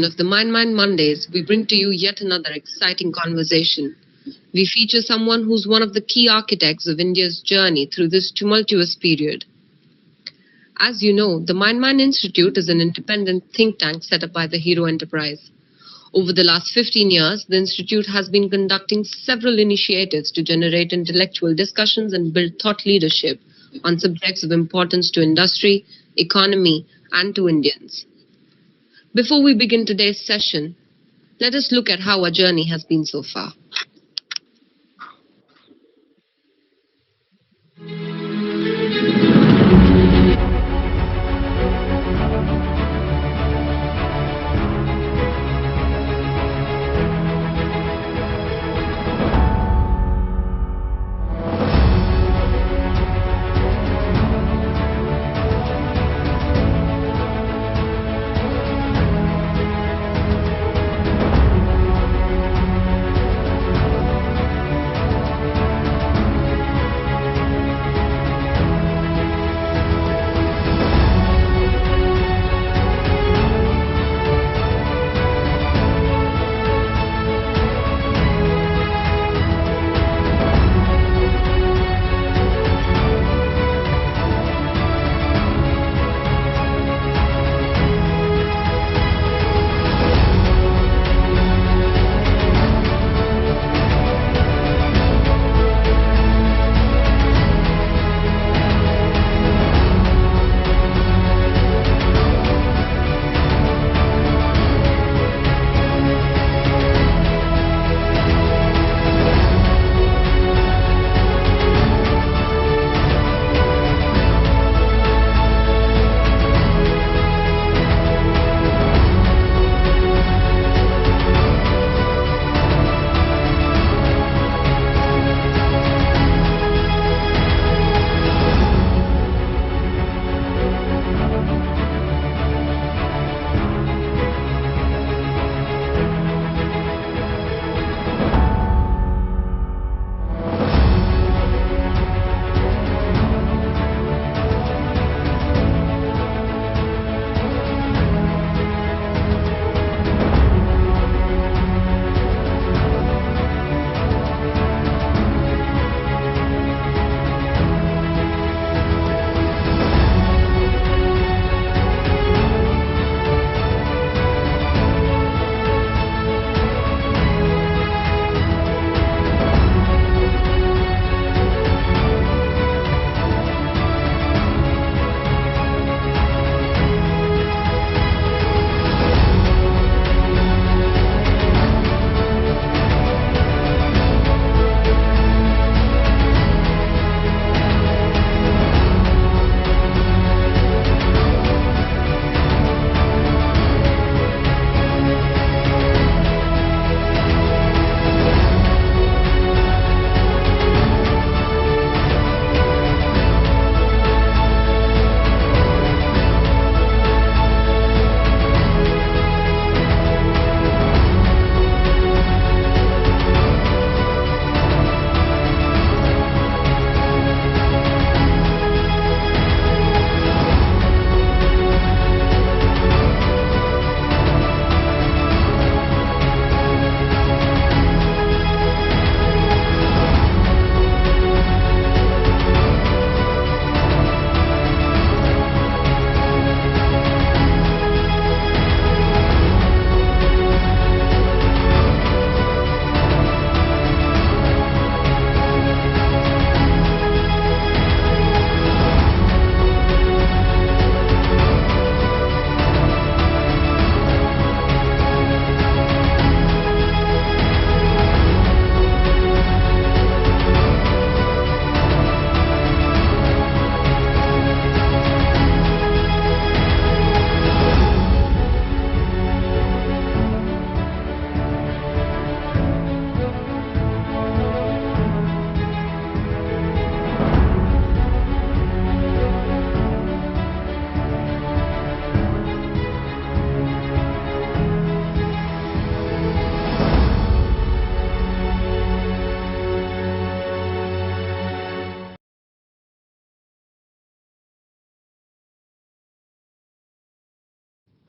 of the Mind Mondays, we bring to you yet another exciting conversation. We feature someone who's one of the key architects of India's journey through this tumultuous period. As you know, the Mind Institute is an independent think tank set up by the Hero Enterprise. Over the last 15 years, the Institute has been conducting several initiatives to generate intellectual discussions and build thought leadership on subjects of importance to industry, economy, and to Indians. Before we begin today's session, let us look at how our journey has been so far.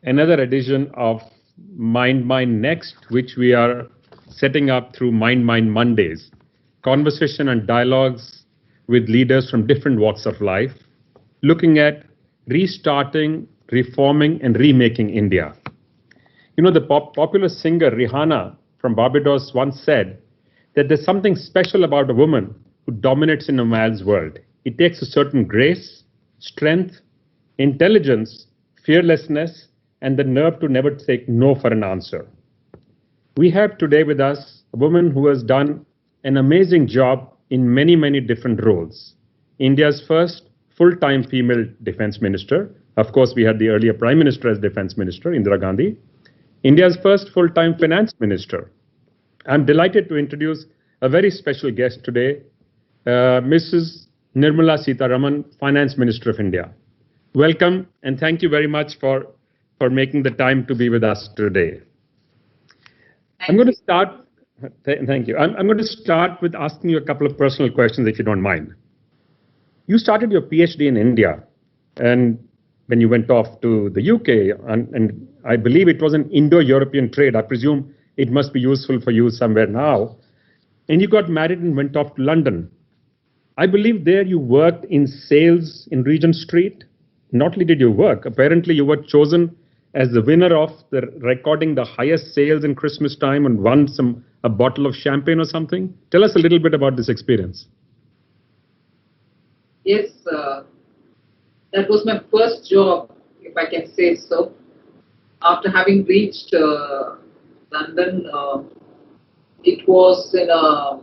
Another edition of Mind Next, which we are setting up through Mind Mondays, conversation and dialogues with leaders from different walks of life, looking at restarting, reforming, and remaking India. You know, the popular singer Rihanna from Barbados once said that there's something special about a woman who dominates in a man's world. It takes a certain grace, strength, intelligence, fearlessness, and the nerve to never take no for an answer. We have today with us a woman who has done an amazing job in many, many different roles. India's first full-time female defense minister. Of course, we had the earlier Prime Minister as defense minister, Indira Gandhi. India's first full-time finance minister. I'm delighted to introduce a very special guest today, Mrs. Nirmala Sitharaman, Finance Minister of India. Welcome, and thank you very much for making the time to be with us today. I'm going to start. Thank you. I'm going to start with asking you a couple of personal questions, if you don't mind. You started your PhD in India, and when you went off to the UK, and I believe it was an Indo-European trade. I presume it must be useful for you somewhere now. And you got married and went off to London. I believe there you worked in sales in Regent Street. Not only did you work, apparently you were chosen as the winner of the recording the highest sales in Christmas time and won a bottle of champagne or something. Tell us a little bit about this experience. Yes, that was my first job, if I can say so. After having reached London, it was in a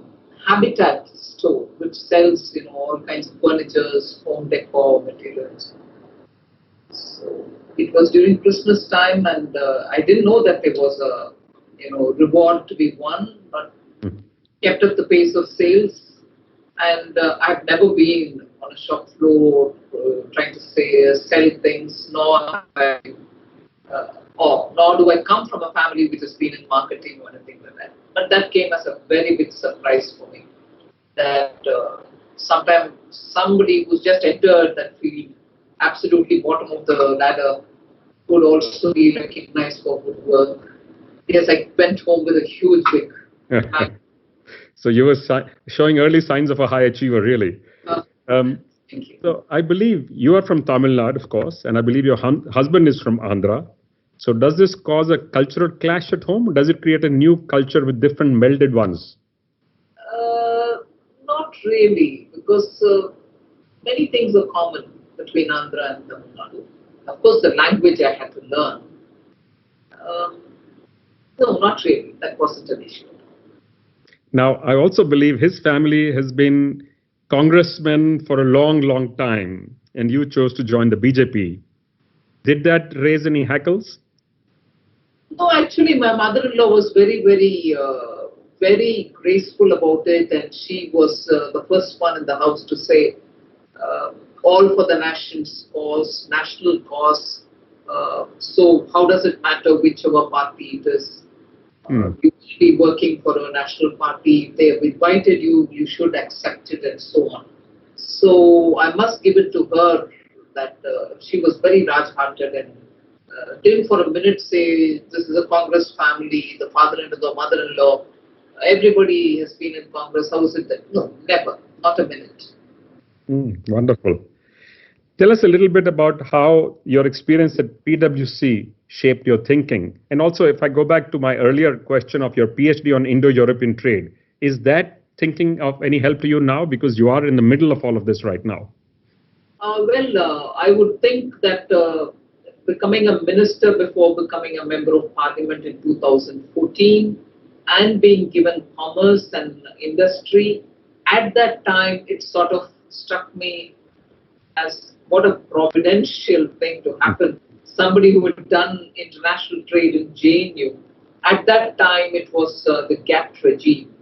Habitat store which sells, all kinds of furniture, home decor materials. So it was during Christmas time, and I didn't know that there was a reward to be won, but kept up the pace of sales. And I've never been on a shop floor trying to sell things, nor do I come from a family which has been in marketing or anything like that. But that came as a very big surprise for me, that sometimes somebody who's just entered that field, absolutely bottom of the ladder, would also be recognized for good work. Yes, I went home with a huge big So you were showing early signs of a high achiever, really. Thank you. So I believe you are from Tamil Nadu, of course, and I believe your husband is from Andhra. So does this cause a cultural clash at home? Does it create a new culture with different melded ones? Not really, because many things are common between Andhra and Tamil Nadu. Of course, the language I had to learn. No, not really. That wasn't an issue. Now, I also believe his family has been congressmen for a long, long time, and you chose to join the BJP. Did that raise any hackles? No, actually, my mother-in-law was very, very graceful about it, and she was the first one in the house to say, all for the national cause. So how does it matter whichever party it is? You should be working for a national party. If they have invited you, you should accept it, and so on. So I must give it to her that she was very large-hearted and didn't for a minute say, this is a Congress family, the father-in-law, the mother-in-law, everybody has been in Congress, how is it that? No, never, not a minute. Wonderful. Tell us a little bit about how your experience at PwC shaped your thinking. And also, if I go back to my earlier question of your PhD on Indo-European trade, is that thinking of any help to you now? Because you are in the middle of all of this right now. I would think that becoming a minister before becoming a member of parliament in 2014 and being given commerce and industry, at that time it sort of struck me as what a providential thing to happen. Somebody who had done international trade in JNU. At that time it was the GATT regime.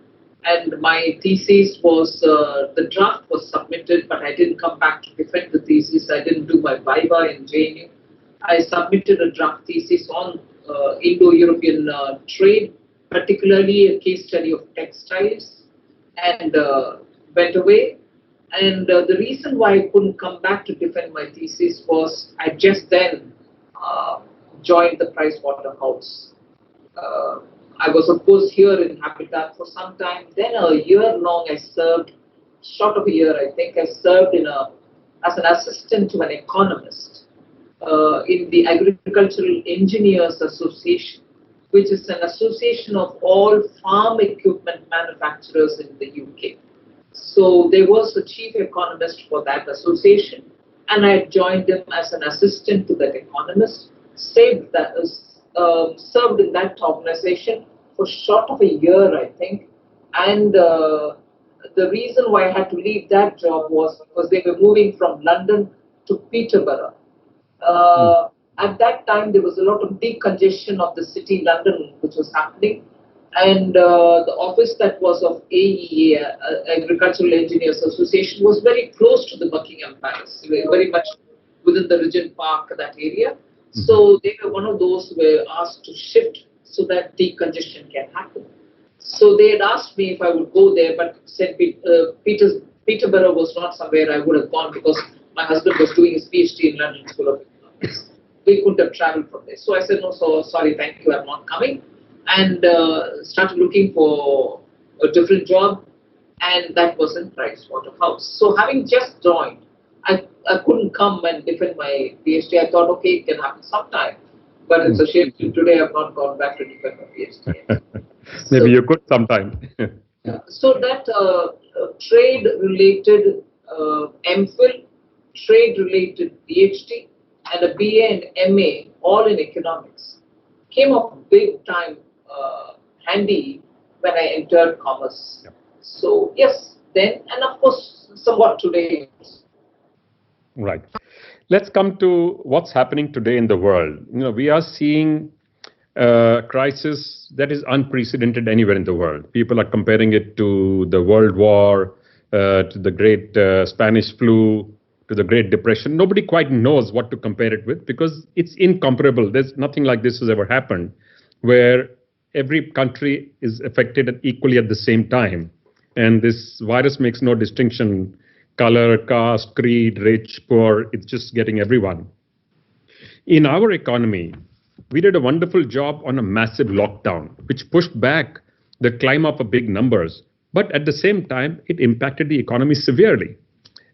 And my thesis was, the draft was submitted, but I didn't come back to defend the thesis. I didn't do my viva in JNU. I submitted a draft thesis on Indo-European trade, particularly a case study of textiles, and went away. And the reason why I couldn't come back to defend my thesis was I just then joined the Price Waterhouse. I was, of course, here in Habitat for some time. Then a year long, I served, short of a year, I think, I served as an assistant to an economist in the Agricultural Engineers Association, which is an association of all farm equipment manufacturers in the UK. So there was a chief economist for that association, and I joined him as an assistant to that economist, served in that organization for short of a year, I think. And the reason why I had to leave that job was because they were moving from London to Peterborough. At that time, there was a lot of decongestion of the city, London, which was happening. And the office that was of AEA, Agricultural Engineers Association, was very close to the Buckingham Palace, very much within the Regent Park, that area. So they were one of those who were asked to shift so that decongestion can happen. So they had asked me if I would go there, but said Peterborough was not somewhere I would have gone because my husband was doing his PhD in London School of Economics. We couldn't have traveled from there. So I said, no, so sorry, thank you, I'm not coming. And started looking for a different job, and that was in Pricewaterhouse. So having just joined, I couldn't come and defend my PhD. I thought, okay, it can happen sometime. But it's a shame today I've not gone back to defend my PhD. Maybe you could sometime. So that trade-related MPhil, trade-related PhD, and a BA and MA, all in economics, came up big time handy when I entered commerce. Yep. So yes, then, and of course, somewhat today. Right. Let's come to what's happening today in the world. We are seeing a crisis that is unprecedented anywhere in the world. People are comparing it to the World War, to the Great Spanish Flu, to the Great Depression. Nobody quite knows what to compare it with because it's incomparable. There's nothing like this has ever happened, where every country is affected equally at the same time. And this virus makes no distinction, color, caste, creed, rich, poor, it's just getting everyone. In our economy, we did a wonderful job on a massive lockdown, which pushed back the climb up of big numbers. But at the same time, it impacted the economy severely.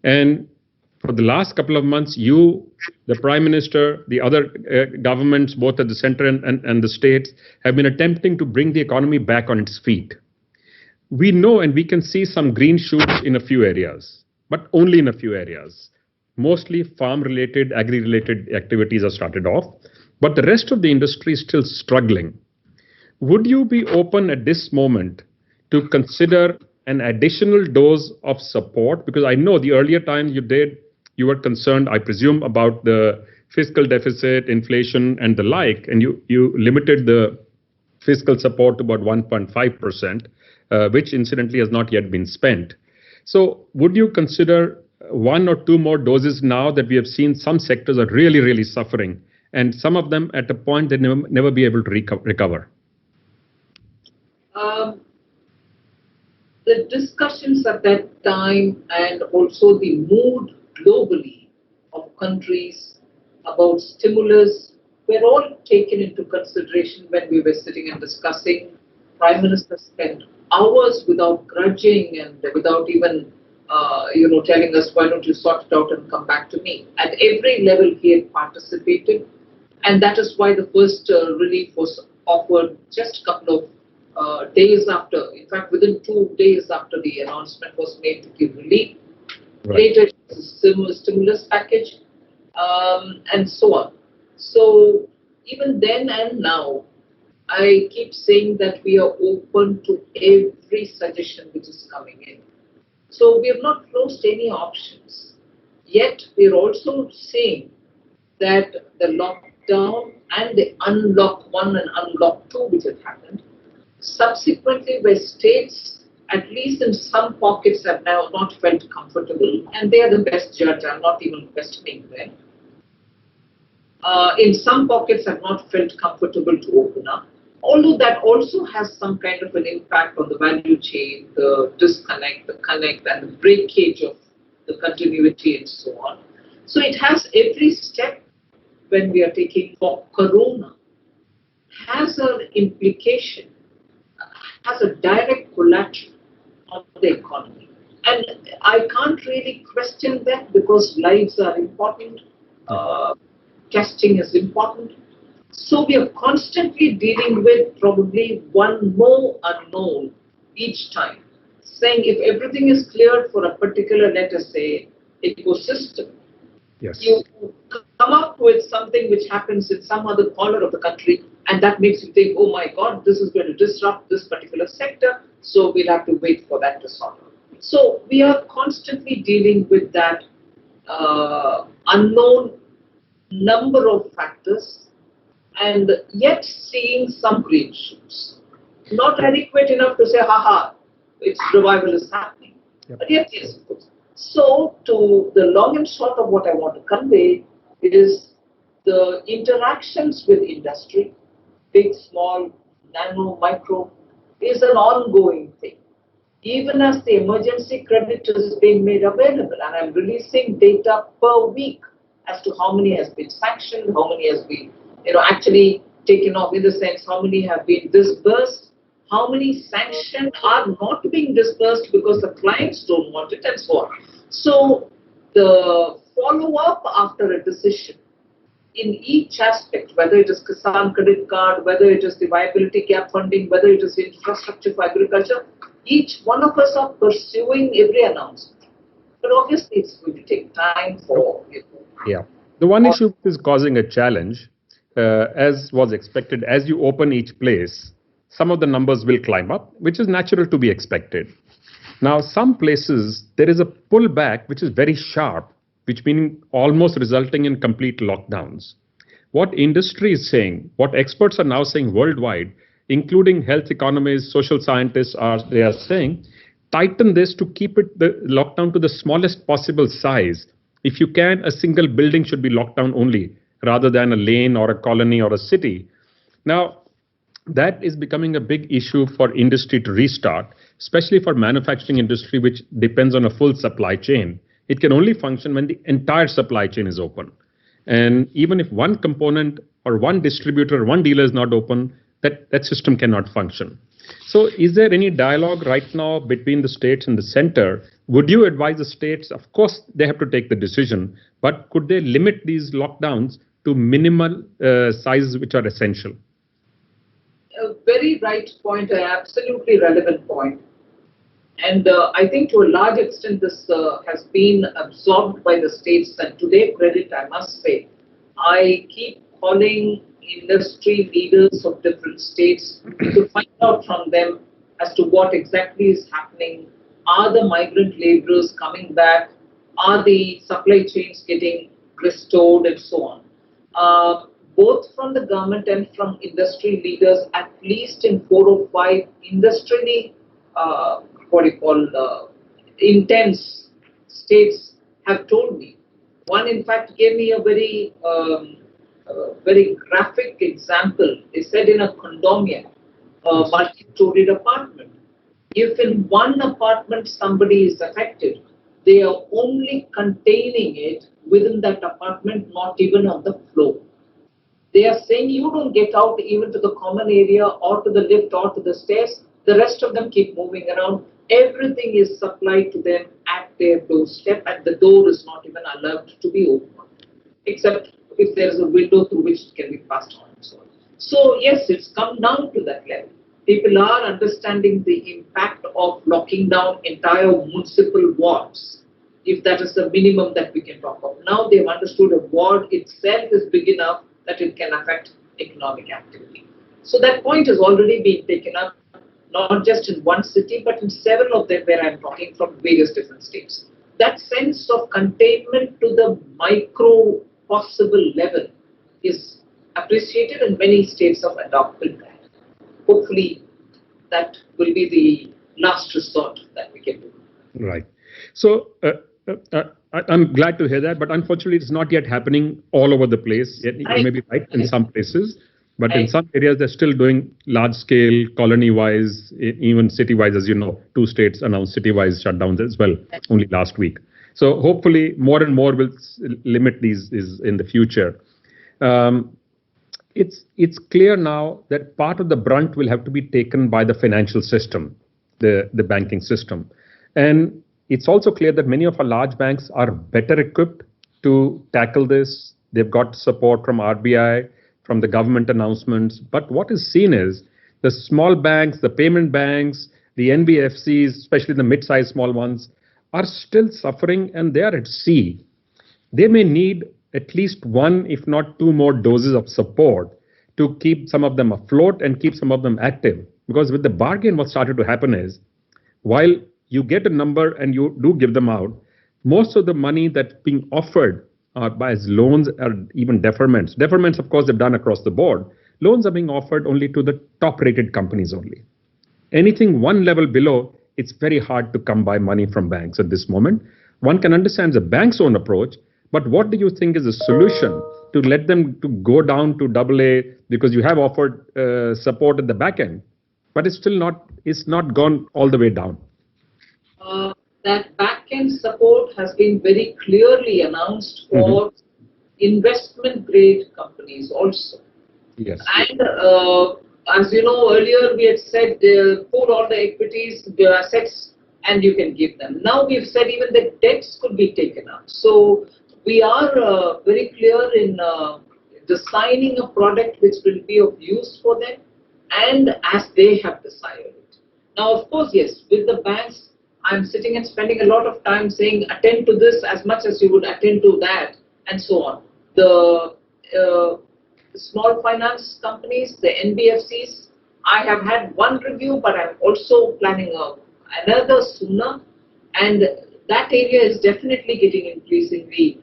And for the last couple of months, you, the Prime Minister, the other governments, both at the center and the states, have been attempting to bring the economy back on its feet. We know and we can see some green shoots in a few areas, but only in a few areas. Mostly farm-related, agri-related activities are started off, but the rest of the industry is still struggling. Would you be open at this moment to consider an additional dose of support? Because I know the earlier time you were concerned, I presume, about the fiscal deficit, inflation, and the like, and you limited the fiscal support to about 1.5%, which incidentally has not yet been spent. So would you consider one or two more doses now that we have seen some sectors are really, really suffering, and some of them at a point they never be able to recover? The discussions at that time and also the mood globally of countries about stimulus were all taken into consideration when we were sitting and discussing. Prime Minister spent hours without grudging and without even telling us, why don't you sort it out and come back to me. At every level he had participated, and that is why the first relief was offered just a couple of days after, in fact within 2 days after the announcement was made to give relief. Right. Later it was a stimulus package, and so on. So even then and now, I keep saying that we are open to every suggestion which is coming in. So we have not closed any options. Yet we are also saying that the lockdown and the unlock 1 and unlock 2 which have happened, subsequently where states, at least in some pockets, have now not felt comfortable, and they are the best judge, I'm not even questioning them. In some pockets have not felt comfortable to open up, although that also has some kind of an impact on the value chain, the disconnect, the connect, and the breakage of the continuity and so on. So it has every step when we are taking for Corona has an implication, has a direct collateral on the economy. And I can't really question that because lives are important, testing is important. So we are constantly dealing with probably one more unknown each time, saying if everything is cleared for a particular, let us say, ecosystem, Yes. you come up with something which happens in some other corner of the country, and that makes you think, oh my God, this is going to disrupt this particular sector, so we'll have to wait for that to sort out. So we are constantly dealing with that unknown number of factors, and yet seeing some green shoots. Not adequate enough to say, haha, its revival is happening. Yep. But yes, of course. So, to the long and short of what I want to convey is the interactions with industry, big, small, nano, micro, is an ongoing thing. Even as the emergency credit is being made available, and I'm releasing data per week as to how many has been sanctioned, how many has been, actually taken off, in the sense how many have been disbursed, how many sanctioned are not being disbursed because the clients don't want it, and so on. So the follow-up after a decision in each aspect, whether it is Kisan credit card, whether it is the viability gap funding, whether it is infrastructure for agriculture, each one of us are pursuing every announcement. But obviously it's going to take time for Yeah. The one issue is causing a challenge, as was expected, as you open each place, some of the numbers will climb up, which is natural to be expected. Now, some places, there is a pullback which is very sharp, which means almost resulting in complete lockdowns. What industry is saying, what experts are now saying worldwide, including health economists, social scientists, they are saying, tighten this to keep the lockdown to the smallest possible size. If you can, a single building should be locked down only, rather than a lane or a colony or a city. Now, that is becoming a big issue for industry to restart, especially for manufacturing industry, which depends on a full supply chain. It can only function when the entire supply chain is open. And even if one component or one distributor or one dealer is not open, that system cannot function. So is there any dialogue right now between the states and the center? Would you advise the states? Of course, they have to take the decision, but could they limit these lockdowns to minimal sizes which are essential? A very right point, an absolutely relevant point. And I think to a large extent this has been absorbed by the states, and to their credit, I must say, I keep calling industry leaders of different states to find out from them as to what exactly is happening. Are the migrant laborers coming back? Are the supply chains getting restored, and so on? Both from the government and from industry leaders, at least in 4 or 5 industrially intense states have told me. One, in fact, gave me a very graphic example. They said in a condominium, multi-storied apartment, if in one apartment somebody is affected, they are only containing it within that apartment, not even on the floor. They are saying you don't get out even to the common area or to the lift or to the stairs. The rest of them keep moving around. Everything is supplied to them at their doorstep, and the door is not even allowed to be opened, except if there is a window through which it can be passed on and so on. So yes, it's come down to that level. People are understanding the impact of locking down entire municipal wards, if that is the minimum that we can talk of. Now they've understood a ward itself is big enough that it can affect economic activity. So that point has already been taken up, not just in one city, but in several of them where I'm talking from various different states. That sense of containment to the micro possible level is appreciated, and many states have adopted that. Hopefully, that will be the last resort that we can do. Right. So I'm glad to hear that, but unfortunately, it's not yet happening all over the place. You may be right in some places, but in some areas, they're still doing large-scale, colony-wise, even city-wise. As you know, 2 states announced city-wise shutdowns as well only last week. So hopefully, more and more will limit these in the future. it's clear now that part of the brunt will have to be taken by the financial system, the banking system. And it's also clear that many of our large banks are better equipped to tackle this. They've got support from RBI, from the government announcements. But what is seen is the small banks, the payment banks, the NBFCs, especially the mid-sized small ones, are still suffering and they are at sea. They may need at least one, if not two more doses of support to keep some of them afloat and keep some of them active. Because with the bargain, what started to happen is, while you get a number and you do give them out, most of the money that's being offered by as loans or even deferments. Deferments, of course, they've done across the board. Loans are being offered only to the top-rated companies only. Anything one level below, it's very hard to come by money from banks at this moment. One can understand the bank's own approach, but what do you think is the solution to let them to go down to AA, because you have offered support at the back end, but it's not gone all the way down? That back-end support has been very clearly announced for investment-grade companies also. Yes. And as you know, earlier we had said put all the equities, the assets, and you can give them. Now we've said even the debts could be taken up. So we are very clear in designing a product which will be of use for them and as they have desired it. Now, of course, yes, with the banks, I'm sitting and spending a lot of time saying attend to this as much as you would attend to that and so on. The small finance companies, the NBFCs, I have had one review, but I'm also planning another sooner, and that area is definitely getting increasingly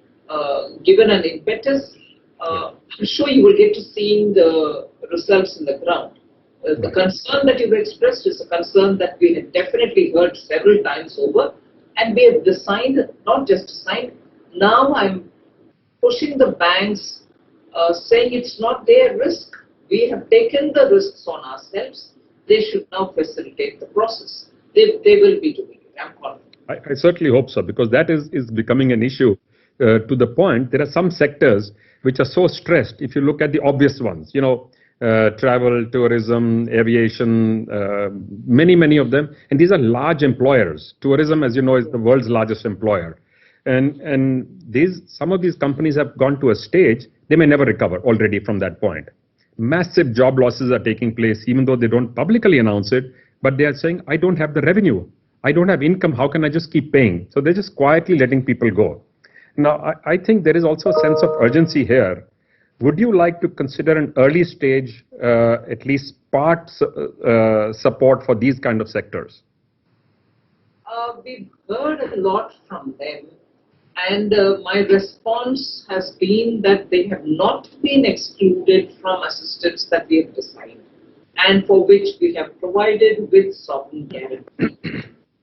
given an impetus. I'm sure you will get to seeing the results in the ground. The concern that you've expressed is a concern that we have definitely heard several times over, and we have designed, not just designed, now I'm pushing the banks, saying it's not their risk. We have taken the risks on ourselves. They should now facilitate the process. They will be doing it, I'm confident. I certainly hope so, because that is becoming an issue to the point. There are some sectors which are so stressed. If you look at the obvious ones, travel, tourism, aviation, many of them. And these are large employers. Tourism, as you know, is the world's largest employer. And some of these companies have gone to a stage, they may never recover already from that point. Massive job losses are taking place, even though they don't publicly announce it, but they are saying, I don't have the revenue. I don't have income. How can I just keep paying? So they're just quietly letting people go. Now, I think there is also a sense of urgency here. Would you like to consider an early stage, at least part support for these kind of sectors? We've heard a lot from them, and my response has been that they have not been excluded from assistance that we have designed, and for which we have provided with sovereign guarantee.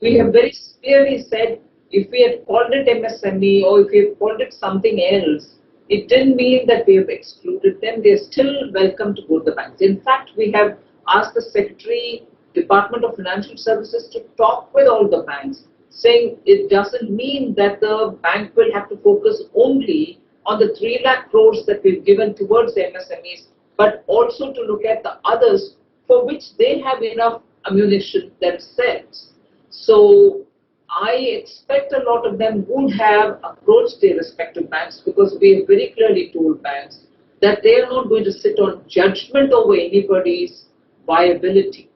We have very clearly said, if we had called it MSME or if we had called it something else, it didn't mean that we have excluded them. They are still welcome to go to the banks. In fact, we have asked the Secretary, Department of Financial Services, to talk with all the banks, saying it doesn't mean that the bank will have to focus only on the 3 lakh crores that we've given towards the MSMEs, but also to look at the others for which they have enough ammunition themselves. So I expect a lot of them would have approached their respective banks, because we have very clearly told banks that they are not going to sit on judgment over anybody's viability.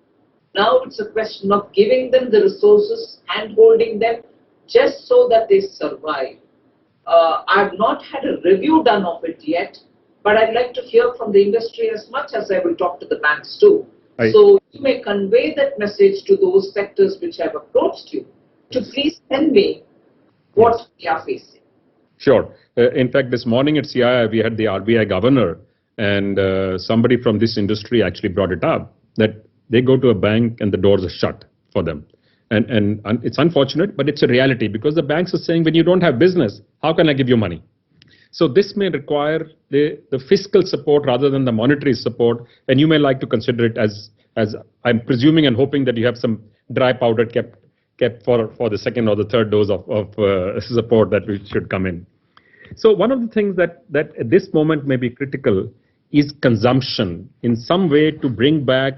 Now it's a question of giving them the resources, hand-holding them, just so that they survive. I've not had a review done of it yet, but I'd like to hear from the industry as much as I will talk to the banks too. So you may convey that message to those sectors which have approached you, to please tell me what we are facing. Sure. In fact, this morning at CII, we had the RBI governor, and somebody from this industry actually brought it up, that they go to a bank and the doors are shut for them. And it's unfortunate, but it's a reality, because the banks are saying, when you don't have business, how can I give you money? So this may require the fiscal support rather than the monetary support, and you may like to consider it as I'm presuming and hoping that you have some dry powder kept for the second or the third dose of support that should come in. So one of the things that at this moment may be critical, is consumption, in some way to bring back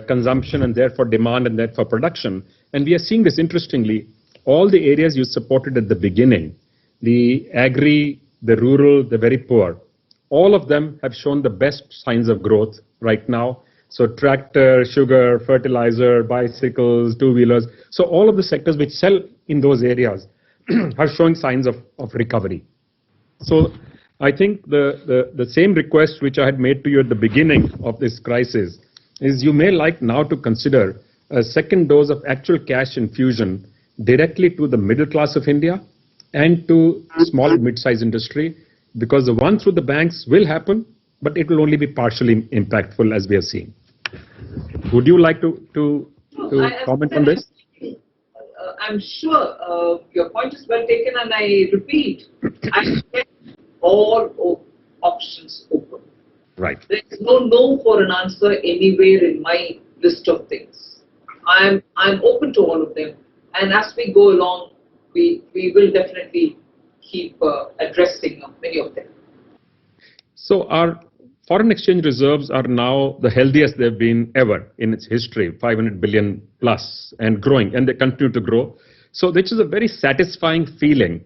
consumption and therefore demand and therefore production. And we are seeing this interestingly, all the areas you supported at the beginning, the agri, the rural, the very poor, all of them have shown the best signs of growth right now. So tractor, sugar, fertilizer, bicycles, two-wheelers. So all of the sectors which sell in those areas are showing signs of recovery. So I think the same request which I had made to you at the beginning of this crisis is you may like now to consider a second dose of actual cash infusion directly to the middle class of India and to small and mid-sized industry, because the one through the banks will happen, but it will only be partially impactful as we are seeing. Would you like to comment on this? I'm sure your point is well taken, and I repeat, I kept all options open. Right. There is no for an answer anywhere in my list of things. I'm open to all of them, and as we go along, we will definitely keep addressing many of them. So our foreign exchange reserves are now the healthiest they've been ever in its history, 500 billion plus and growing, and they continue to grow. So which is a very satisfying feeling.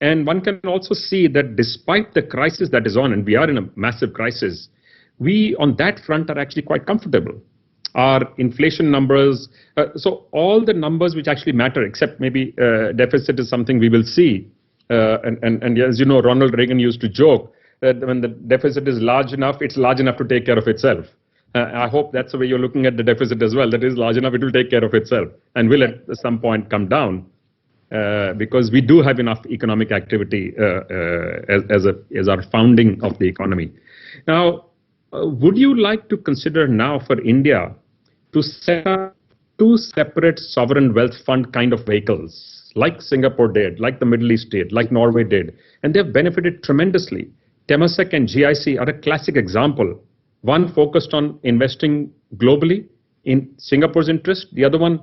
And one can also see that despite the crisis that is on, and we are in a massive crisis, we on that front are actually quite comfortable. Our inflation numbers, so all the numbers which actually matter, except maybe deficit is something we will see. And as you know, Ronald Reagan used to joke that when the deficit is large enough, it's large enough to take care of itself. I hope that's the way you're looking at the deficit as well. That is large enough, it will take care of itself and will at some point come down because we do have enough economic activity as our founding of the economy. Now, would you like to consider now for India to set up two separate sovereign wealth fund kind of vehicles, like Singapore did, like the Middle East did, like Norway did, and they've benefited tremendously. Temasek and GIC are a classic example. One focused on investing globally in Singapore's interest, the other one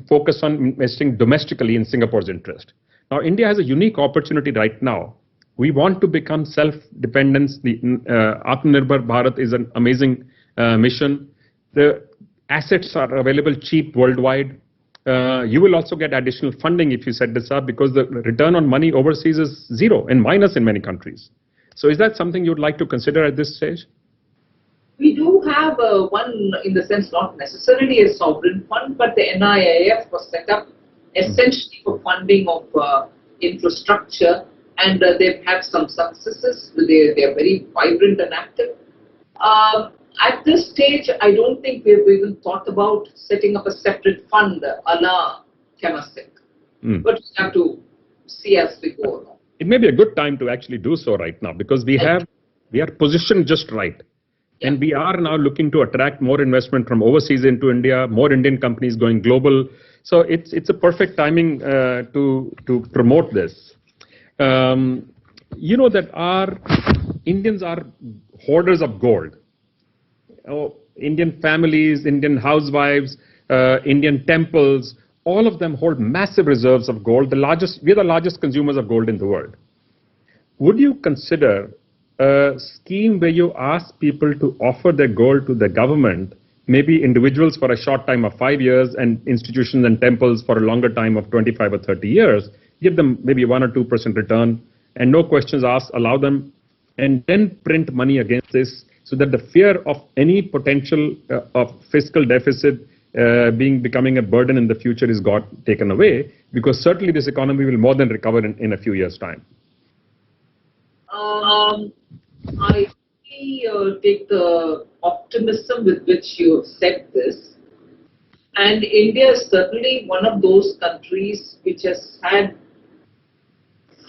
focused on investing domestically in Singapore's interest. Now, India has a unique opportunity right now. We want to become self-dependent. The Atmanirbhar Bharat is an amazing mission. The assets are available cheap worldwide. You will also get additional funding if you set this up, because the return on money overseas is zero and minus in many countries. So is that something you'd like to consider at this stage? We do have one, in the sense, not necessarily a sovereign fund, but the NIIF was set up essentially for funding of infrastructure, and they've had some successes. They are very vibrant and active. At this stage, I don't think we've even thought about setting up a separate fund a la Temasek. But we have to see as we go along. It may be a good time to actually do so right now, because we are positioned just right. Yeah. And we are now looking to attract more investment from overseas into India, more Indian companies going global. So it's a perfect timing to promote this. You know that our Indians are hoarders of gold. Indian families, Indian housewives, Indian temples, all of them hold massive reserves of gold. We are the largest consumers of gold in the world. Would you consider a scheme where you ask people to offer their gold to the government, maybe individuals for a short time of 5 years and institutions and temples for a longer time of 25 or 30 years, give them maybe 1 or 2% return and no questions asked, allow them, and then print money against this, so that the fear of any potential of fiscal deficit becoming a burden in the future is taken away, because certainly this economy will more than recover in a few years' time. I take the optimism with which you have said this, and India is certainly one of those countries which has had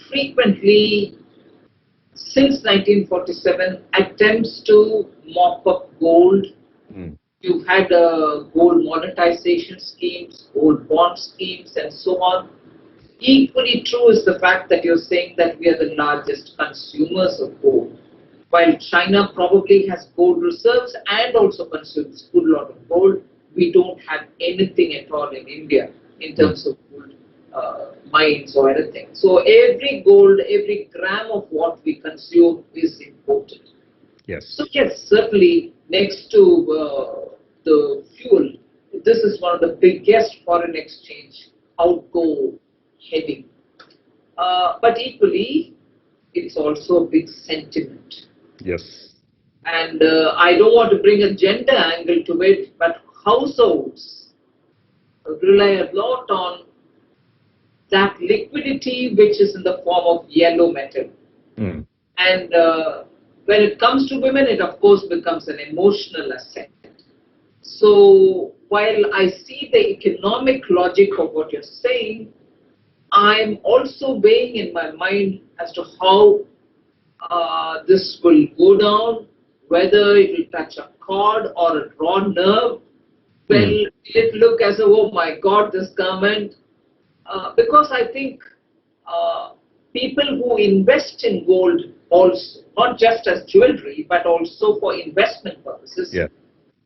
frequently, since 1947, attempts to mop up gold. You've had gold monetization schemes, gold bond schemes, and so on. Equally true is the fact that you're saying that we are the largest consumers of gold. While China probably has gold reserves and also consumes a good lot of gold, we don't have anything at all in India in terms of gold mines or anything. So every gold, every gram of what we consume is imported. Yes. So yes, certainly next to the fuel, this is one of the biggest foreign exchange outgo heading. But equally, it's also a big sentiment. Yes. And I don't want to bring a gender angle to it, but households rely a lot on that liquidity which is in the form of yellow metal. Mm. And when it comes to women, it of course becomes an emotional asset. So while I see the economic logic of what you're saying, I'm also weighing in my mind as to how this will go down, whether it will touch a chord or a raw nerve. Will it look as a, oh my God, this government? Because I think people who invest in gold also, not just as jewelry, but also for investment purposes,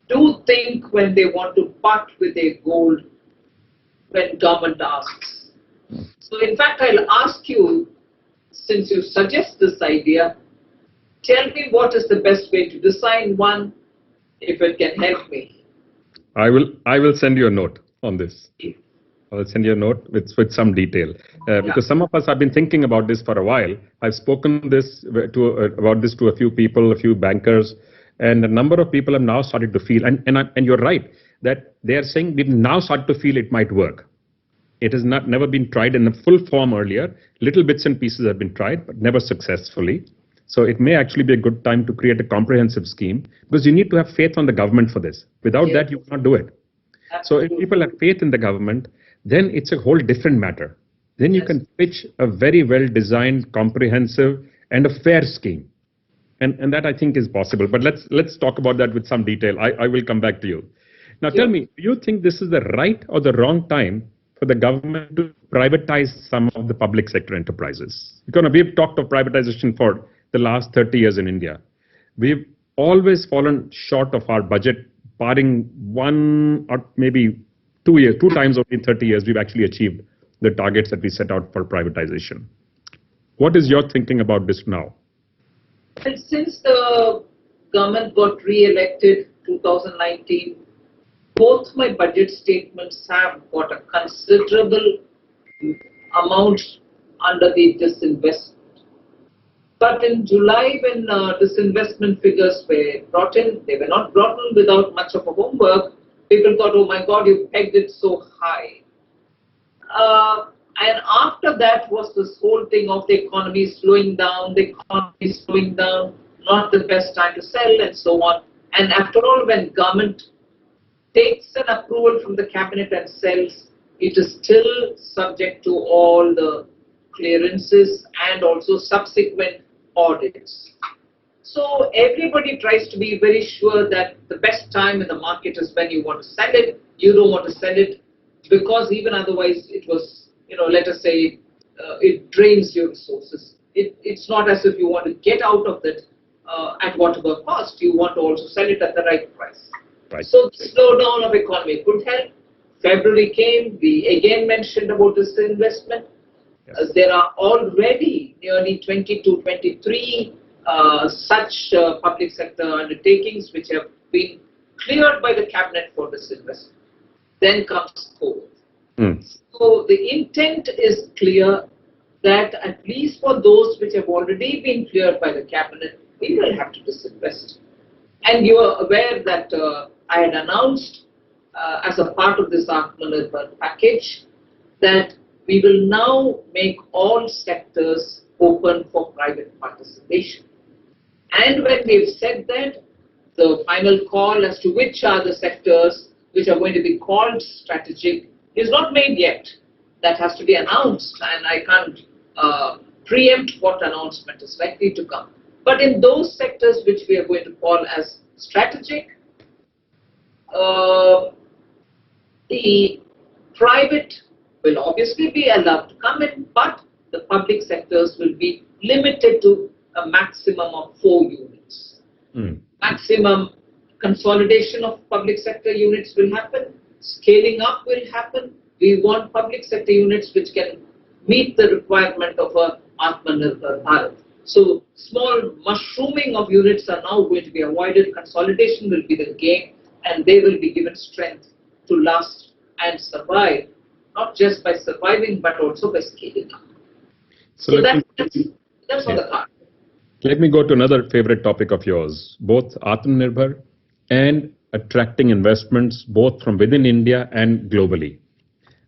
do think when they want to part with their gold when government asks. So in fact, I'll ask you, since you suggest this idea, tell me what is the best way to design one, if it can help me. I will send you a note on this. I will send you a note with some detail because some of us have been thinking about this for a while. I've spoken about this to a few people, a few bankers, and a number of people have now started to feel. And you're right that they are saying we've now started to feel it might work. It has never been tried in a full form earlier. Little bits and pieces have been tried, but never successfully. So it may actually be a good time to create a comprehensive scheme because you need to have faith on the government for this. Without that, you cannot do it. So if people have faith in the government, then it's a whole different matter. Then you can pitch a very well-designed, comprehensive, and a fair scheme. And that I think is possible. But let's talk about that with some detail. I will come back to you. Now tell me, do you think this is the right or the wrong time for the government to privatize some of the public sector enterprises? We've talked of privatization for the last 30 years in India. We've always fallen short of our budget, barring one or maybe 2 years, 2 times only in 30 years, we've actually achieved the targets that we set out for privatization. What is your thinking about this now? And since the government got re-elected 2019, both my budget statements have got a considerable amount under the disinvestment. But in July, when disinvestment figures were brought in, they were not brought in without much of a homework. People thought, oh my God, you pegged it so high. And after that was this whole thing of the economy slowing down, not the best time to sell and so on. And after all, when government takes an approval from the cabinet and sells, it is still subject to all the clearances and also subsequent audits. So everybody tries to be very sure that the best time in the market is when you want to sell it. You don't want to sell it because even otherwise it was, let us say, it drains your resources. It's not as if you want to get out of it at whatever cost. You want to also sell it at the right price. Right. So the slowdown of economy could help. February came, we again mentioned about this investment. Yes. There are already nearly 20 to 23 such public sector undertakings which have been cleared by the cabinet for this investment. Then comes COVID. So the intent is clear that at least for those which have already been cleared by the cabinet, we will have to disinvest. And you are aware that I had announced as a part of this Atmanirbhar package that we will now make all sectors open for private participation. And when we've said that, the final call as to which are the sectors which are going to be called strategic is not made yet. That has to be announced, and I can't preempt what announcement is likely to come. But in those sectors which we are going to call as strategic, the private will obviously be allowed to come in, but the public sectors will be limited to a maximum of 4 units. Maximum consolidation of public sector units will happen, scaling up will happen. We want public sector units which can meet the requirement of a Atmanirbhar Bharat. So small mushrooming of units are now going to be avoided. Consolidation will be the game, and they will be given strength to last and survive, not just by surviving, but also by scaling up. So that's on the card. Let me go to another favorite topic of yours, both Atmanirbhar and attracting investments both from within India and globally.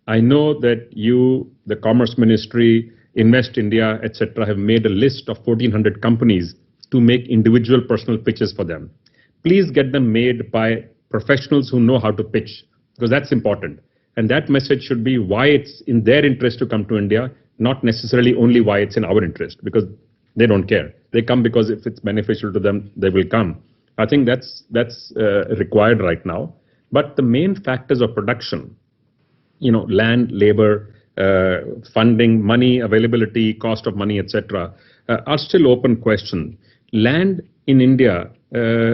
I know that you, the Commerce Ministry, Invest India, etc., have made a list of 1,400 companies to make individual personal pitches for them. Please get them made by professionals who know how to pitch, because that's important. And that message should be why it's in their interest to come to India, not necessarily only why it's in our interest, because they don't care. They come because if it's beneficial to them, they will come. I think that's required right now. But the main factors of production, land, labor, funding, money, availability, cost of money, etc., are still open question. Land in India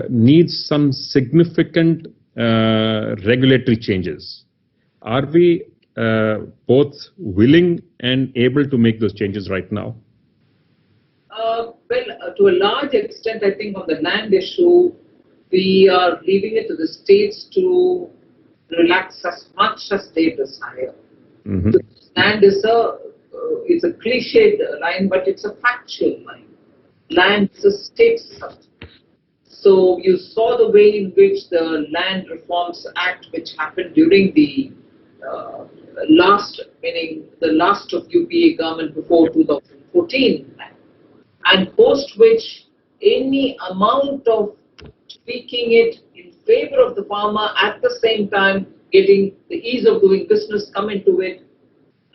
needs some significant regulatory changes. Are we both willing and able to make those changes right now? To a large extent, I think on the land issue, we are leaving it to the states to relax as much as they desire. Mm-hmm. Land is it's a cliched line, but it's a factual line. Land is a state subject. So you saw the way in which the Land Reforms Act, which happened during the last of UPA government before 2014, and post which any amount of tweaking it in favor of the farmer, at the same time getting the ease of doing business come into it,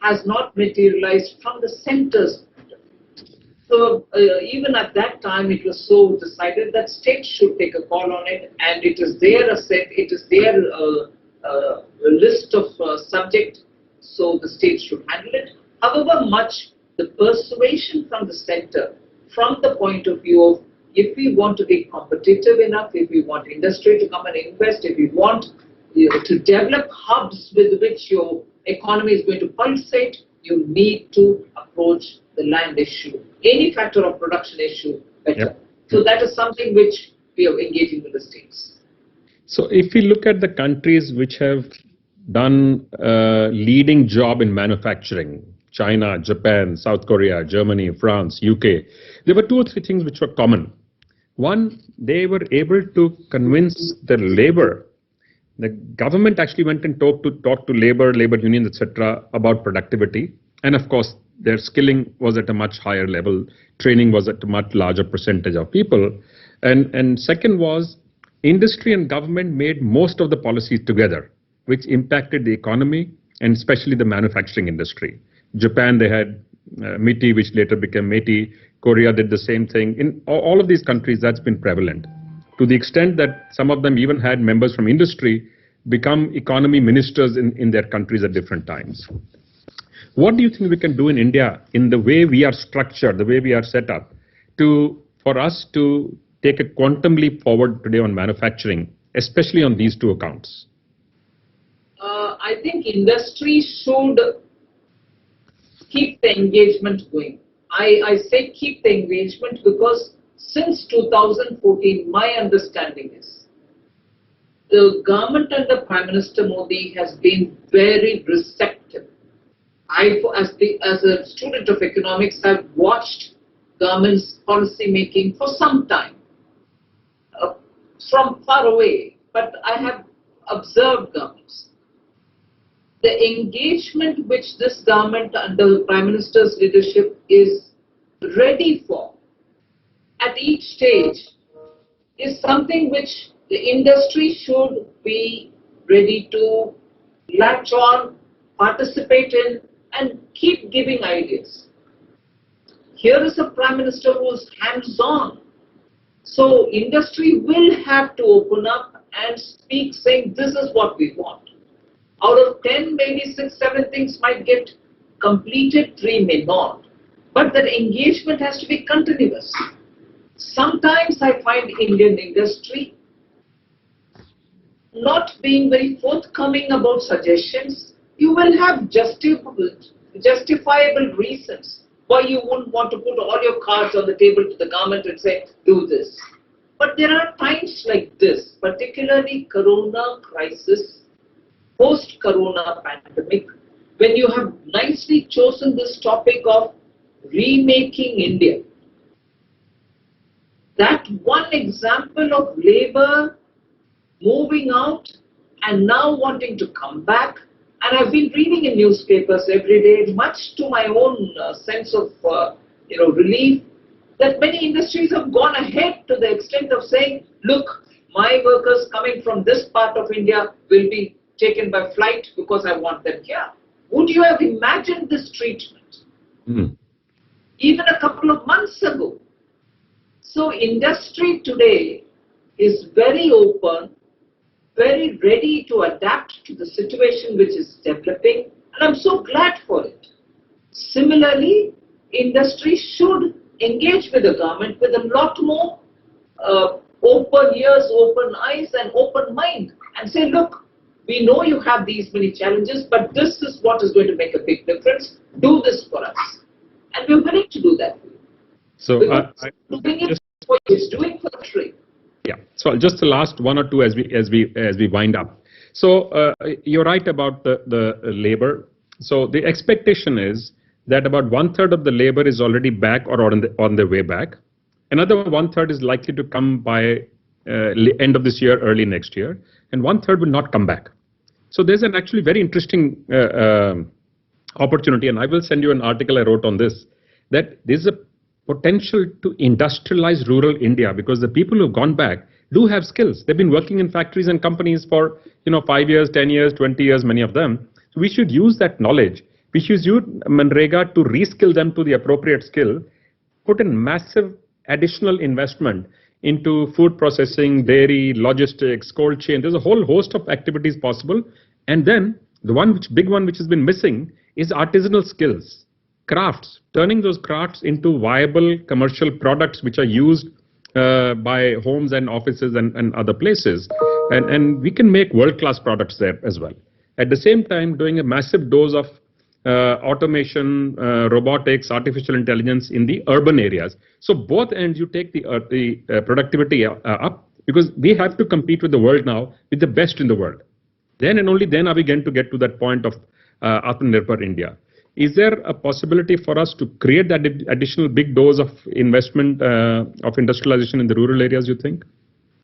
has not materialized from the center's point of view. So even at that time, it was so decided that states should take a call on it, and it is their asset, it is their list of subject, so the states should handle it. However much the persuasion from the center, from the point of view of if we want to be competitive enough, if we want industry to come and invest, if we want to develop hubs with which your economy is going to pulsate, you need to approach the land issue, any factor of production issue better. Yep. So that is something which we are engaging with the states. So if we look at the countries which have done a leading job in manufacturing, China, Japan, South Korea, Germany, France, UK, there were 2 or 3 things which were common. One, they were able to convince the labor. The government actually went and talked to labor unions, etc., about productivity. And of course, their skilling was at a much higher level. Training was at a much larger percentage of people. And second was, industry and government made most of the policies together, which impacted the economy and especially the manufacturing industry. Japan, they had MITI, which later became METI. Korea did the same thing. In all of these countries, that's been prevalent, to the extent that some of them even had members from industry become economy ministers in their countries at different times. What do you think we can do in India, in the way we are structured, the way we are set up, for us to take a quantum leap forward today on manufacturing, especially on these 2 accounts? I think industry should keep the engagement going. I say keep the engagement because since 2014, my understanding is the government under Prime Minister Modi has been very receptive. As a student of economics, have watched government's policy making for some time, from far away, but I have observed governments. The engagement which this government under the Prime Minister's leadership is ready for at each stage is something which the industry should be ready to latch on, participate in, and keep giving ideas. Here is a Prime Minister who is hands-on. So industry will have to open up and speak, saying this is what we want. Out of 10, maybe 6, 7 things might get completed, 3 may not. But that engagement has to be continuous. Sometimes I find Indian industry not being very forthcoming about suggestions. You will have justifiable reasons why you wouldn't want to put all your cards on the table to the government and say, do this. But there are times like this, particularly Corona crisis, post-Corona pandemic, when you have nicely chosen this topic of remaking India. That one example of labor moving out and now wanting to come back. And I've been reading in newspapers every day, much to my own sense of relief, that many industries have gone ahead to the extent of saying, look, my workers coming from this part of India will be taken by flight because I want them here. Would you have imagined this treatment? Even a couple of months ago. So industry today is very open, very ready to adapt to the situation which is developing, and I'm so glad for it. Similarly, industry should engage with the government with a lot more open ears, open eyes, and open mind, and say, look, we know you have these many challenges, but this is what is going to make a big difference. Do this for us. And we're willing to do that. So doing it for you is doing for the trade. Yeah. So just the last one or two as we wind up. So you're right about the labor. So the expectation is that about 1/3 of the labor is already back or on the way back. Another 1/3 is likely to come by end of this year, early next year, and 1/3 will not come back. So there's an actually very interesting opportunity, and I will send you an article I wrote on this, that there's a potential to industrialize rural India because the people who've gone back do have skills. They've been working in factories and companies for 5 years, 10 years, 20 years, many of them. So we should use that knowledge. We should use Manrega to reskill them to the appropriate skill, put in massive additional investment into food processing, dairy, logistics, cold chain. There's a whole host of activities possible. And then the big one which has been missing is artisanal skills, crafts, turning those crafts into viable commercial products which are used by homes and offices and other places. And we can make world-class products there as well. At the same time, doing a massive dose of automation, robotics, artificial intelligence in the urban areas. So both ends you take the productivity up, because we have to compete with the world now with the best in the world. Then and only then are we going to get to that point of Atmanirbhar India. Is there a possibility for us to create that additional big dose of investment of industrialization in the rural areas, you think?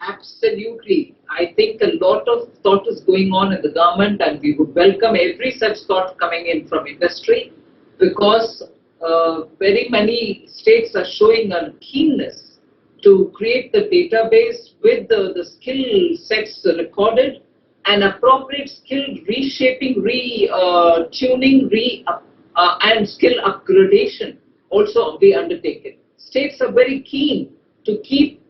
Absolutely. I think a lot of thought is going on in the government, and we would welcome every such thought coming in from industry, because very many states are showing a keenness to create the database with the skill sets recorded and appropriate skill reshaping, tuning, and skill upgradation also be undertaken. States are very keen to keep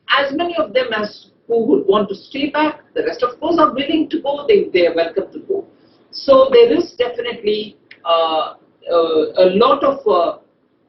as many of them as who would want to stay back. The rest, of course, are willing to go. They are welcome to go. So there is definitely a lot of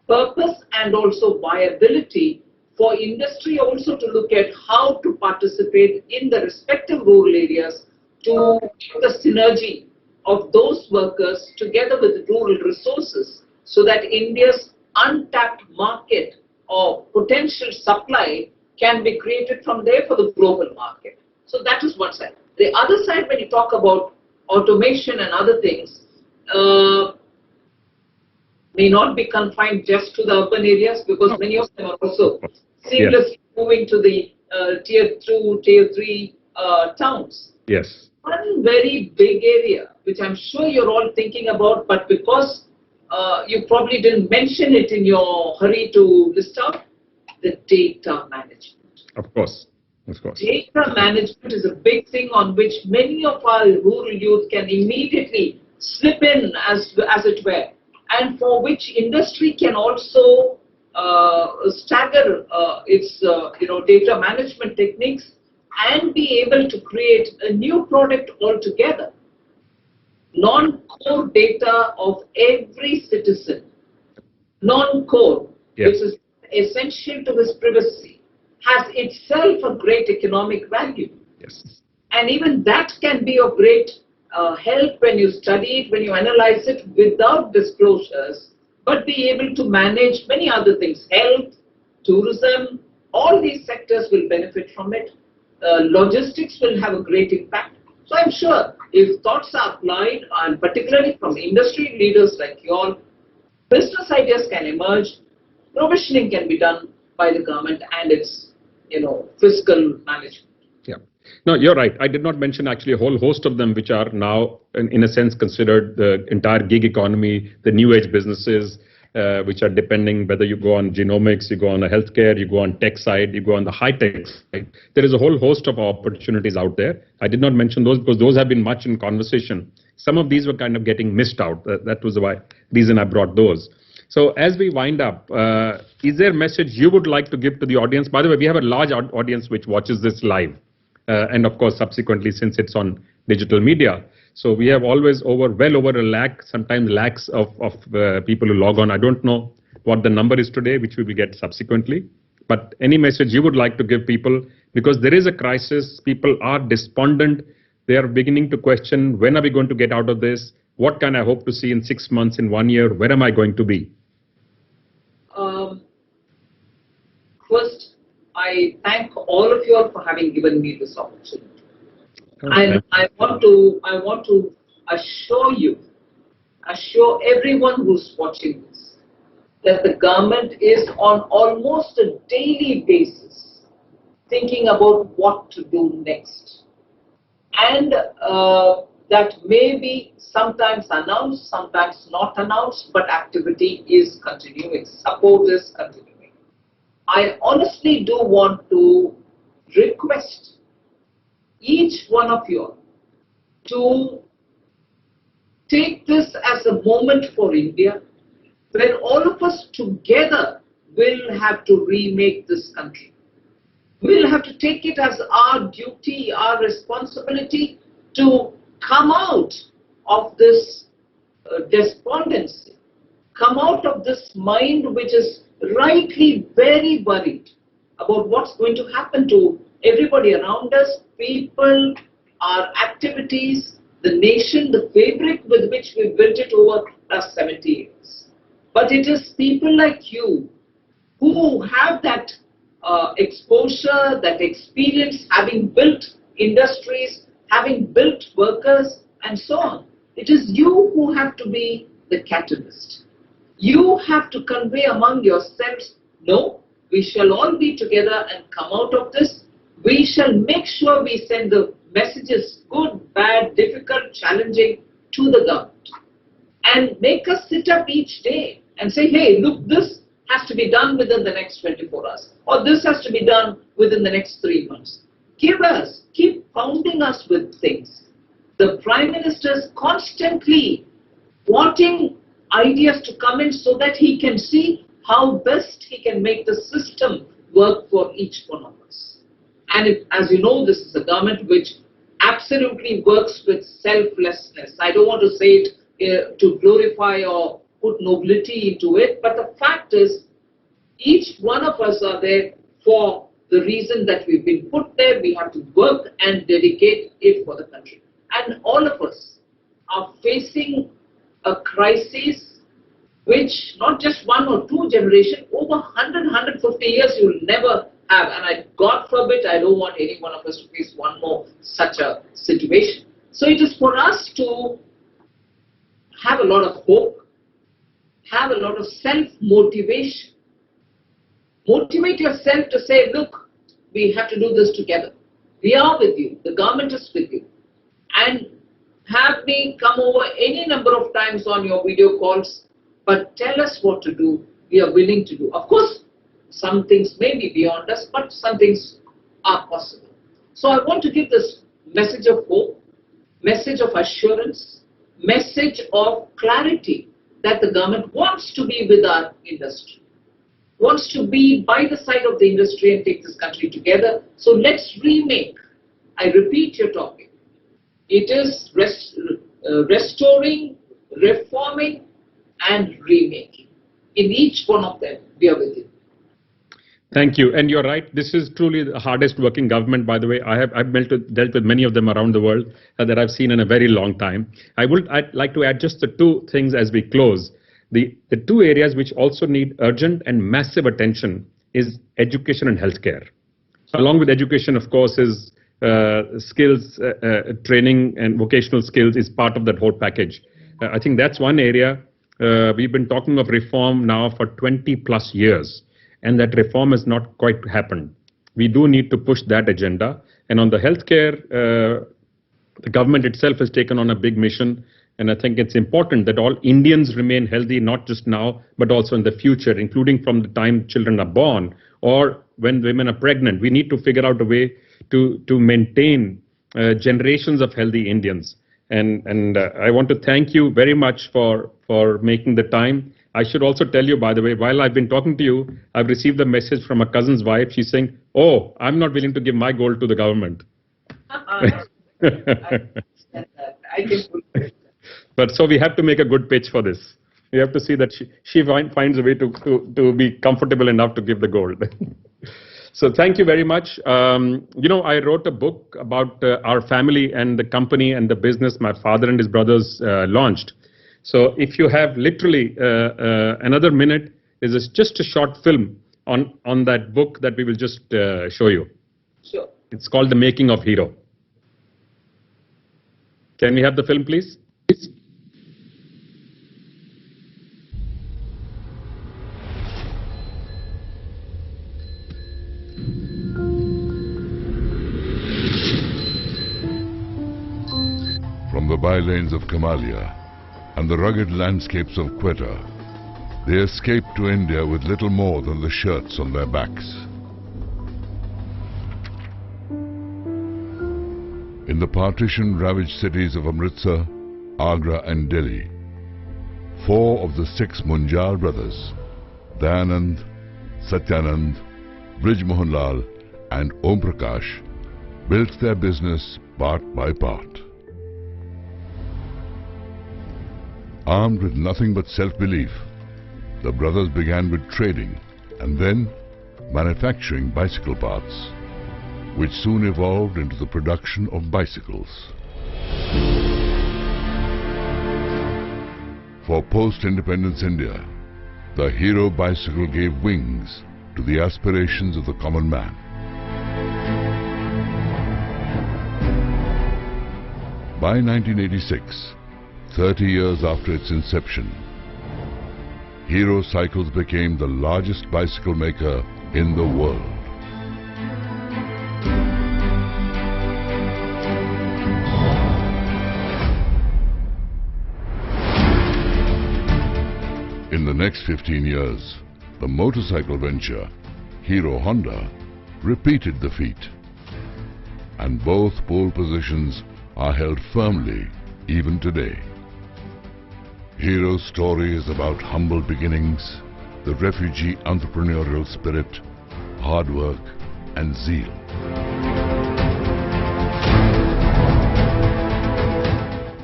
purpose and also viability for industry also to look at how to participate in the respective rural areas to get the synergy of those workers together with the rural resources, so that India's untapped market or potential supply can be created from there for the global market. So that is one side. The other side, when you talk about automation and other things, may not be confined just to the urban areas, because many of them are also seamlessly moving to the tier 2, tier 3 towns. Yes. One very big area, which I'm sure you're all thinking about, but because you probably didn't mention it in your hurry to list out, the data management. Of course. Of course. Data management is a big thing on which many of our rural youth can immediately slip in, as it were, and for which industry can also stagger its data management techniques and be able to create a new product altogether. Non-core data of every citizen, non-core, which is essential to his privacy, has itself a great economic value. Yes. And even that can be of great help when you study it, when you analyze it without disclosures, but be able to manage many other things, health, tourism, all these sectors will benefit from it. Logistics will have a great impact. So I'm sure if thoughts are applied, and particularly from industry leaders like you all, business ideas can emerge, provisioning can be done by the government and its, fiscal management. Yeah. No, you're right. I did not mention actually a whole host of them, which are now, in a sense, considered the entire gig economy, the new age businesses, which are depending whether you go on genomics, you go on the healthcare, you go on tech side, you go on the high tech side. There is a whole host of opportunities out there. I did not mention those because those have been much in conversation. Some of these were kind of getting missed out. That was the reason I brought those. So as we wind up, is there a message you would like to give to the audience? By the way, we have a large audience which watches this live. And of course, subsequently, since it's on digital media. So we have always well over a lakh, sometimes lakhs of people who log on. I don't know what the number is today, which we will get subsequently. But any message you would like to give people, because there is a crisis, people are despondent. They are beginning to question, when are we going to get out of this? What can I hope to see in 6 months, in 1 year? Where am I going to be? First, I thank all of you all for having given me this opportunity. And I want to assure everyone who's watching this, that the government is on almost a daily basis thinking about what to do next. And that may be sometimes announced, sometimes not announced, but activity is continuing, support is continuing. I honestly do want to request each one of you to take this as a moment for India, where all of us together will have to remake this country. We'll have to take it as our duty, our responsibility to come out of this despondency, come out of this mind which is rightly very worried about what's going to happen to everybody around us, people, our activities, the nation, the fabric with which we built it over the last 70 years. But it is people like you who have that exposure, that experience, having built industries, having built workers, and so on. It is you who have to be the catalyst. You have to convey among yourselves, no, we shall all be together and come out of this. We shall make sure we send the messages, good, bad, difficult, challenging, to the government. And make us sit up each day and say, hey, look, this has to be done within the next 24 hours. Or this has to be done within the next 3 months. Keep pounding us with things. The Prime Minister is constantly wanting ideas to come in so that he can see how best he can make the system work for each one of us. And as you know, this is a government which absolutely works with selflessness. I don't want to say it to glorify or put nobility into it, but the fact is, each one of us are there for the reason that we've been put there. We have to work and dedicate it for the country. And all of us are facing a crisis which not just 1 or 2 generations, over 100, 150 years you will never have. And God forbid, I don't want any one of us to face one more such a situation. So it is for us to have a lot of hope, have a lot of self-motivation. Motivate yourself to say, look, we have to do this together. We are with you. The government is with you. And have me come over any number of times on your video calls, but tell us what to do. We are willing to do. Of course, some things may be beyond us, but some things are possible. So I want to give this message of hope, message of assurance, message of clarity that the government wants to be with our industry, wants to be by the side of the industry and take this country together. So let's remake. I repeat your topic. It is restoring, reforming, and remaking. In each one of them, we are with you. Thank you. And you're right. This is truly the hardest working government, by the way. I've dealt with many of them around the world that I've seen in a very long time. I'd like to add just the 2 things as we close. The two areas which also need urgent and massive attention is education and healthcare. So along with education, of course, is skills, training and vocational skills is part of that whole package. I think that's one area. We've been talking of reform now for 20 plus years, and that reform has not quite happened. We do need to push that agenda. And on the healthcare, the government itself has taken on a big mission. And I think it's important that all Indians remain healthy, not just now, but also in the future, including from the time children are born or when women are pregnant. We need to figure out a way to maintain generations of healthy Indians. And I want to thank you very much for making the time. I should also tell you, by the way, while I've been talking to you, I've received a message from a cousin's wife. She's saying, "Oh, I'm not willing to give my gold to the government." I can. But so we have to make a good pitch for this. We have to see that she finds a way to be comfortable enough to give the gold. So thank you very much. I wrote a book about our family and the company and the business my father and his brothers launched. So if you have literally another minute, is just a short film on that book that we will just show you. Sure. It's called The Making of Hero. Can we have the film, please? From the bylanes of Kamalia and the rugged landscapes of Quetta, they escaped to India with little more than the shirts on their backs. In the partition-ravaged cities of Amritsar, Agra and Delhi, 4 of the 6 Munjal brothers, Dayanand, Satyanand, Brij Mohanlal and Om Prakash, built their business part by part. Armed with nothing but self-belief, the brothers began with trading and then manufacturing bicycle parts, which soon evolved into the production of bicycles. For post-independence India, the Hero bicycle gave wings to the aspirations of the common man. By 1986, 30 years after its inception, Hero Cycles became the largest bicycle maker in the world. In the next 15 years, the motorcycle venture, Hero Honda, repeated the feat. And both pole positions are held firmly even today. Hero's story is about humble beginnings, the refugee entrepreneurial spirit, hard work and zeal.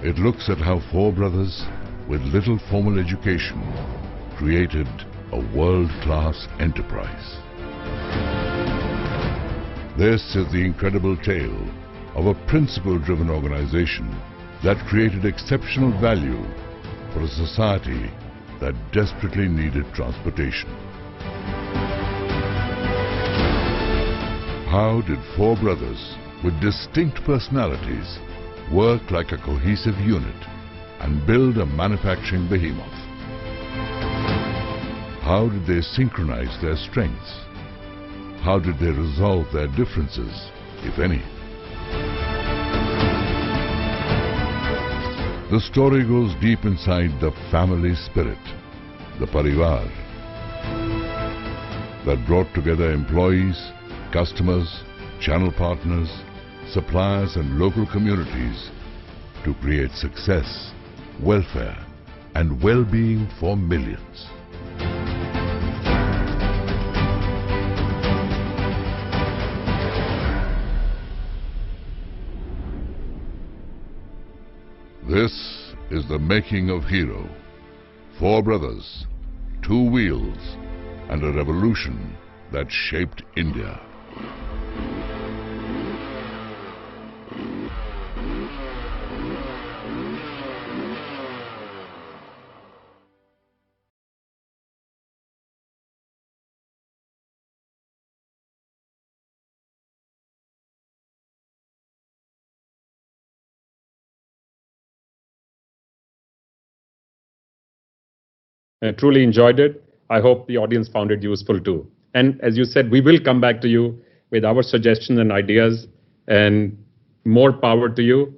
It looks at how 4 brothers with little formal education created a world-class enterprise. This is the incredible tale of a principle-driven organization that created exceptional value for a society that desperately needed transportation. How did 4 brothers with distinct personalities work like a cohesive unit and build a manufacturing behemoth? How did they synchronize their strengths? How did they resolve their differences, if any? The story goes deep inside the family spirit, the parivar, that brought together employees, customers, channel partners, suppliers and local communities to create success, welfare and well-being for millions. This is the making of Hero. 4 brothers, 2 wheels, and a revolution that shaped India. Truly enjoyed it. I hope the audience found it useful too. And as you said, we will come back to you with our suggestions and ideas, and more power to you.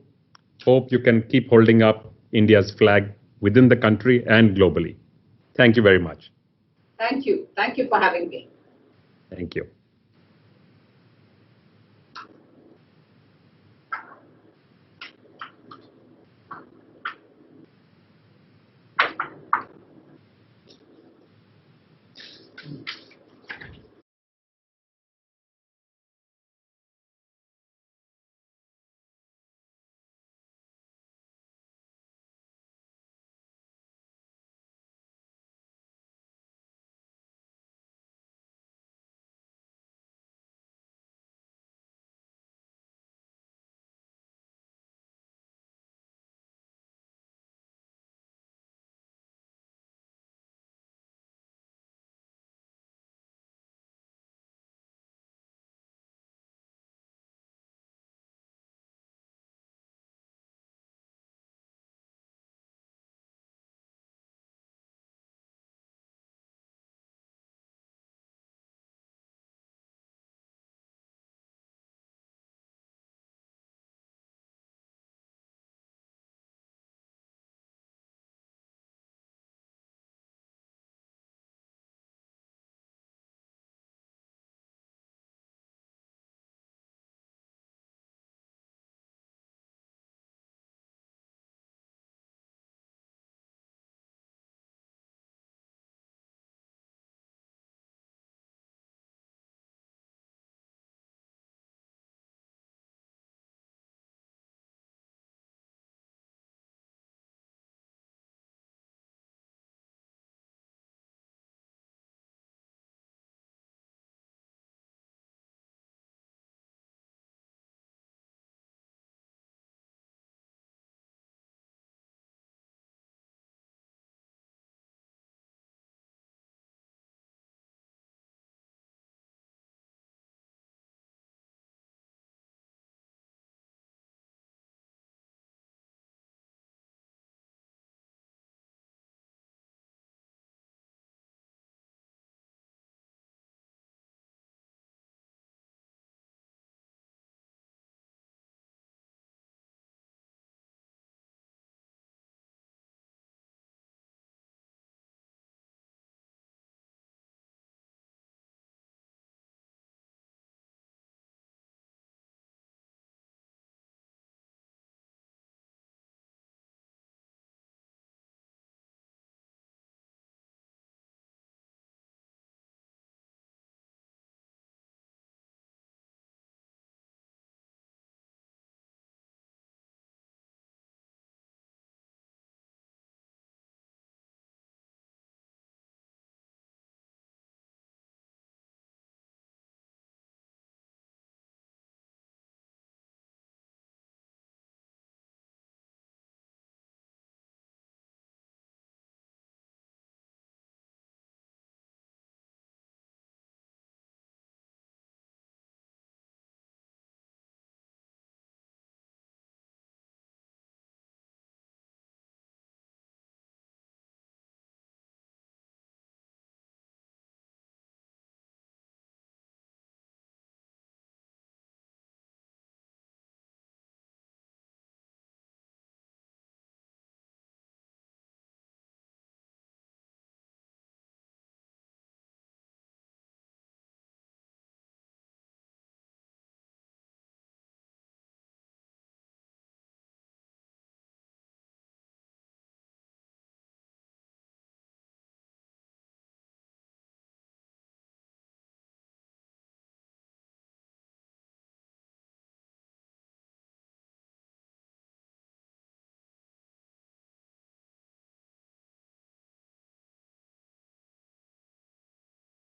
Hope you can keep holding up India's flag within the country and globally. Thank you very much. Thank you. Thank you for having me. Thank you.